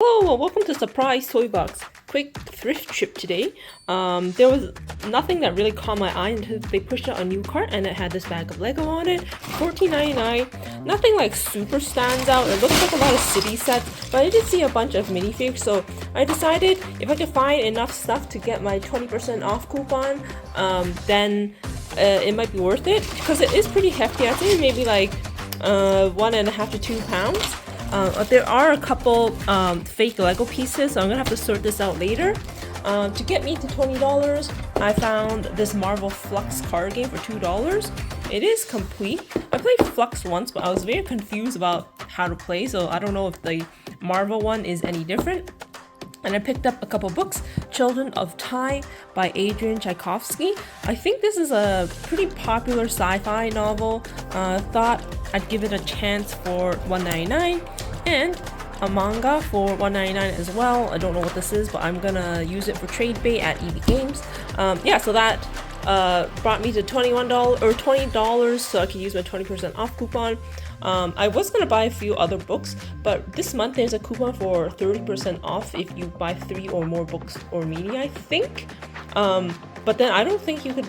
Hello, welcome to Surprise Toy Box. Quick thrift trip today. There was nothing that really caught my eye until they pushed out a new cart and it had this bag of Lego on it. $14.99. Nothing like super stands out. It looks like a lot of city sets, but I did see a bunch of minifigs, so I decided if I could find enough stuff to get my 20% off coupon, then it might be worth it because it is pretty hefty. I think maybe like 1.5 to 2 pounds. There are a couple fake Lego pieces, so I'm gonna have to sort this out later. To get me to $20, I found this Marvel Flux card game for $2. It is complete. I played Flux once, but I was very confused about how to play, so I don't know if the Marvel one is any different. And I picked up a couple books. Children of Time by Adrian Tchaikovsky. I think this is a pretty popular sci-fi novel. Thought I'd give it a chance for $1.99, and a manga for $1.99 as well. I don't know what this is, but I'm gonna use it for trade bait at EB Games. So that brought me to $21 or $20, so I can use my 20% off coupon. I was gonna buy a few other books, but this month there's a coupon for 30% off if you buy 3 or more books or media, I think. But then I don't think you could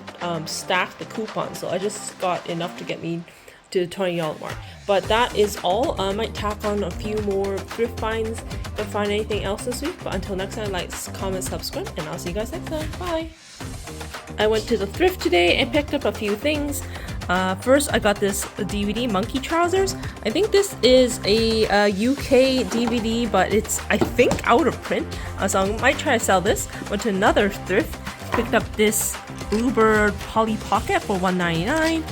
stack the coupon, so I just got enough to get me to the $20 mark. But that is all. I might tack on a few more thrift finds if I find anything else this week. But until next time, like, comment, subscribe, and I'll see you guys next time. Bye! I went to the thrift today and picked up a few things. First, I got this DVD, Monkey Trousers. I think this is a UK DVD, but it's, I think, out of print. So I might try to sell this. Went to another thrift, picked up this Bluebird Polly Pocket for $1.99.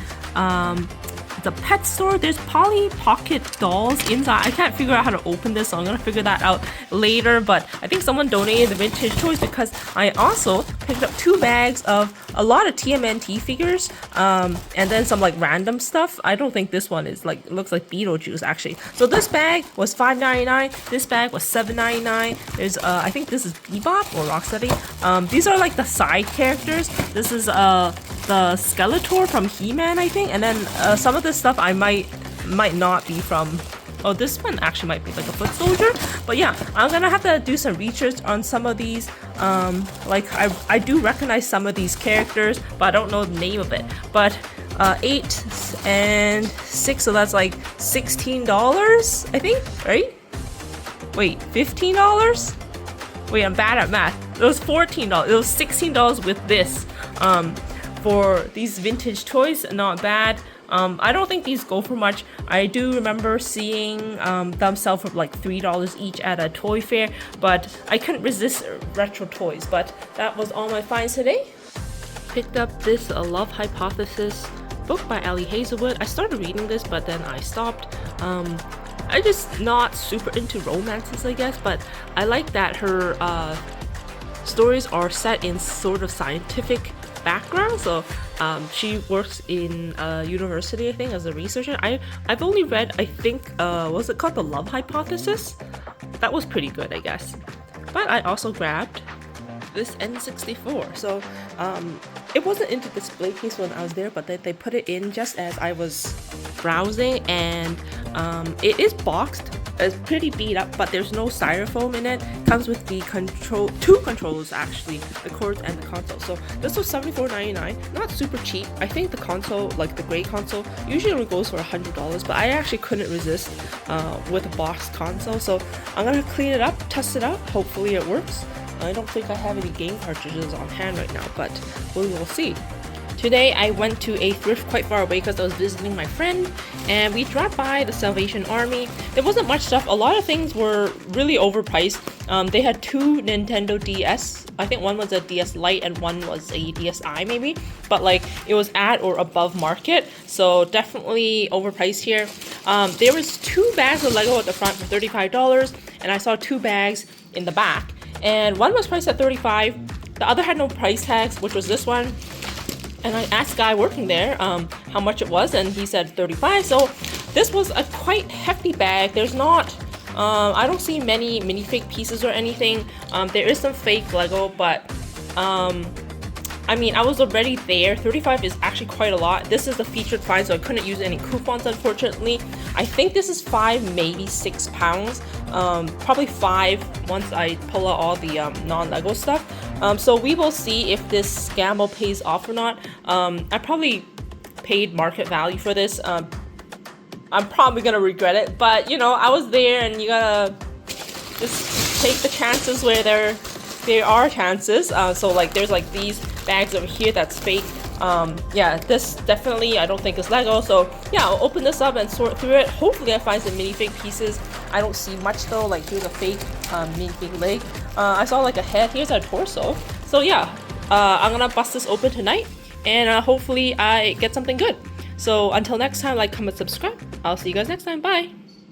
The pet store, there's Polly Pocket dolls inside. I can't figure out how to open this, so I'm gonna figure that out later. But I think someone donated the vintage toys because I also picked up 2 bags of a lot of TMNT figures, and then some like random stuff. I don't think this one is like, it looks like Beetlejuice actually. So this bag was $5.99. This bag was $7.99. There's I think this is Bebop or Rocksteady. These are like the side characters. This is the Skeletor from He-Man, I think, and then some of this stuff I might not be from. Oh, this one actually might be like a foot soldier. But yeah, I'm gonna have to do some research on some of these. Like I do recognize some of these characters, but I don't know the name of it. But 8 and 6, so that's like $16, I think, right? Wait, $15? Wait, I'm bad at math. It was $14. It was $16 with this. For these vintage toys, not bad. I don't think these go for much. I do remember seeing them sell for like $3 each at a toy fair, but I couldn't resist retro toys. But that was all my finds today. Picked up this Love Hypothesis book by Ali Hazelwood. I started reading this, but then I stopped. I'm just not super into romances, I guess, but I like that her stories are set in sort of scientific background. So she works in university, I think, as a researcher. I've only read, I think, was it called The Love Hypothesis? That was pretty good, I guess. But I also grabbed this N64. So it wasn't in the display case when I was there, but they put it in just as I was browsing, and it is boxed. It's pretty beat up, but there's no styrofoam in it. Comes with the 2 controllers actually, the cords and the console. So this was $74.99, not super cheap. I think the console, like the gray console, usually goes for $100, but I actually couldn't resist with a boxed console. So I'm gonna clean it up, test it out. Hopefully it works. I don't think I have any game cartridges on hand right now, but we will see. Today I went to a thrift quite far away because I was visiting my friend, and we dropped by the Salvation Army. There wasn't much stuff. A lot of things were really overpriced. They had 2 Nintendo DS. I think one was a DS Lite and one was a DSi maybe, but like it was at or above market, so definitely overpriced here. There was 2 bags of Lego at the front for $35, and I saw 2 bags in the back, and one was priced at $35. The other had no price tags, which was this one. And I asked the guy working there how much it was, and he said $35. So this was a quite hefty bag. There's not, I don't see many minifig pieces or anything. There is some fake Lego, but I mean, I was already there. 35 is actually quite a lot. This is the featured find, so I couldn't use any coupons, unfortunately. I think this is 5, maybe 6 pounds. probably 5 once I pull out all the non-Lego stuff. So we will see if this gamble pays off or not. I probably paid market value for this. I'm probably gonna regret it, but you know, I was there, and you gotta just take the chances where there are chances. So like there's like these bags over here that's fake. Yeah, this definitely I don't think is Lego. So yeah, I'll open this up and sort through it. Hopefully I find some minifig pieces. I don't see much though. Like here's a fake minifig leg. I saw like a head. Here's a torso. So yeah, I'm gonna bust this open tonight, and hopefully I get something good. So until next time, like, comment, subscribe. I'll see you guys next time. Bye!